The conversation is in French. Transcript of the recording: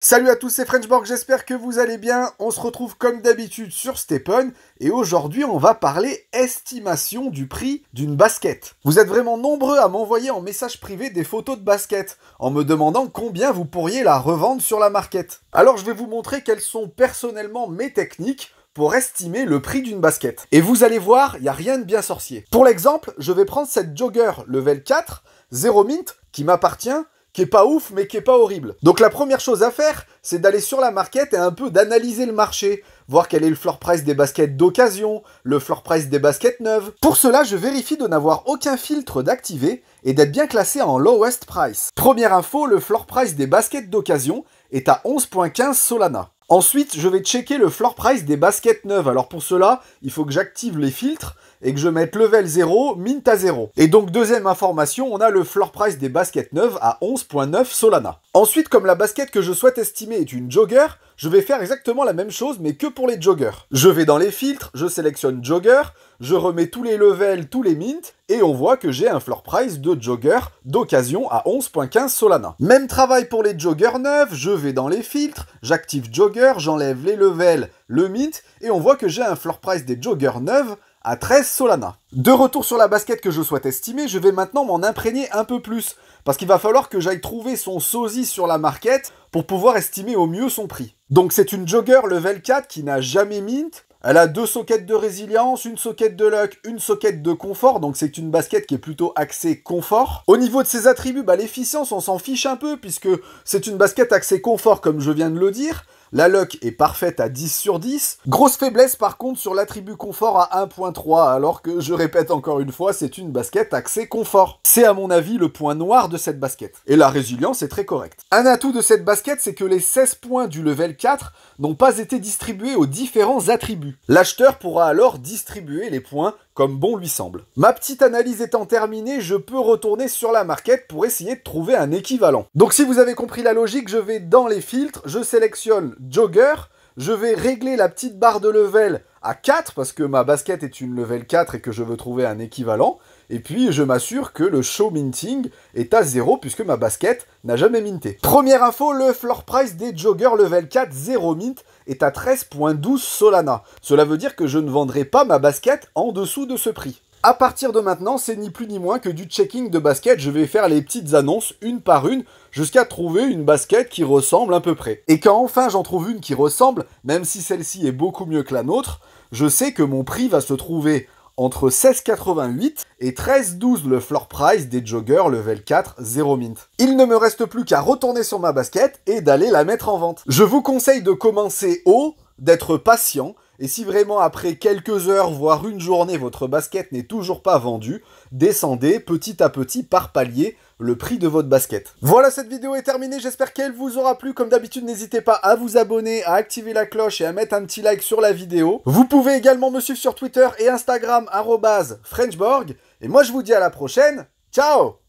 Salut à tous, c'est Frenchborg, j'espère que vous allez bien. On se retrouve comme d'habitude sur Stepon et aujourd'hui on va parler estimation du prix d'une basket. Vous êtes vraiment nombreux à m'envoyer en message privé des photos de basket en me demandant combien vous pourriez la revendre sur la market. Alors je vais vous montrer quelles sont personnellement mes techniques pour estimer le prix d'une basket. Et vous allez voir, il n'y a rien de bien sorcier. Pour l'exemple, je vais prendre cette jogger level 4, 0 mint, qui m'appartient, qui est pas ouf, mais qui est pas horrible. Donc la première chose à faire, c'est d'aller sur la market et un peu d'analyser le marché, voir quel est le floor price des baskets d'occasion, le floor price des baskets neuves. Pour cela, je vérifie de n'avoir aucun filtre d'activé et d'être bien classé en lowest price. Première info, le floor price des baskets d'occasion est à 11.15 Solana. Ensuite, je vais checker le floor price des baskets neuves. Alors pour cela, il faut que j'active les filtres et que je mette level 0, mint à 0. Et donc deuxième information, on a le floor price des baskets neuves à 11.9 Solana. Ensuite, comme la basket que je souhaite estimer est une jogger, je vais faire exactement la même chose mais que pour les joggers. Je vais dans les filtres, je sélectionne jogger, je remets tous les levels, tous les mints, et on voit que j'ai un floor price de jogger d'occasion à 11.15 Solana. Même travail pour les joggers neuves, je vais dans les filtres, j'active jogger, j'enlève les levels, le mint, et on voit que j'ai un floor price des joggers neuves à 13 Solana. De retour sur la basket que je souhaite estimer, je vais maintenant m'en imprégner un peu plus, parce qu'il va falloir que j'aille trouver son sosie sur la market pour pouvoir estimer au mieux son prix. Donc c'est une jogger level 4 qui n'a jamais mint. Elle a 2 sockets de résilience, une socket de luck, une socket de confort, donc c'est une basket qui est plutôt axée confort. Au niveau de ses attributs, l'efficience on s'en fiche un peu puisque c'est une basket axée confort comme je viens de le dire. La luck est parfaite à 10 sur 10. Grosse faiblesse par contre sur l'attribut confort à 1.3, alors que je répète encore une fois, c'est une basket axée confort. C'est à mon avis le point noir de cette basket. Et la résilience est très correcte. Un atout de cette basket, c'est que les 16 points du level 4 n'ont pas été distribués aux différents attributs. L'acheteur pourra alors distribuer les points comme bon lui semble. Ma petite analyse étant terminée, je peux retourner sur la market pour essayer de trouver un équivalent. Donc si vous avez compris la logique, je vais dans les filtres, je sélectionne jogger, je vais régler la petite barre de level à 4 parce que ma basket est une level 4 et que je veux trouver un équivalent. Et puis je m'assure que le show minting est à 0 puisque ma basket n'a jamais minté. Première info, le floor price des joggers level 4 0 mint est à 13.12 Solana. Cela veut dire que je ne vendrai pas ma basket en dessous de ce prix. À partir de maintenant, c'est ni plus ni moins que du checking de basket. Je vais faire les petites annonces une par une jusqu'à trouver une basket qui ressemble à peu près. Et quand enfin j'en trouve une qui ressemble, même si celle-ci est beaucoup mieux que la nôtre, je sais que mon prix va se trouver entre 16,88 et 13,12 le floor price des joggers level 4 0 mint. Il ne me reste plus qu'à retourner sur ma basket et d'aller la mettre en vente. Je vous conseille de commencer haut, d'être patient, et si vraiment après quelques heures, voire une journée, votre basket n'est toujours pas vendue, descendez petit à petit par palier le prix de votre basket. Voilà, cette vidéo est terminée, j'espère qu'elle vous aura plu. Comme d'habitude, n'hésitez pas à vous abonner, à activer la cloche et à mettre un petit like sur la vidéo. Vous pouvez également me suivre sur Twitter et Instagram @Frenchborg. Et moi, je vous dis à la prochaine. Ciao!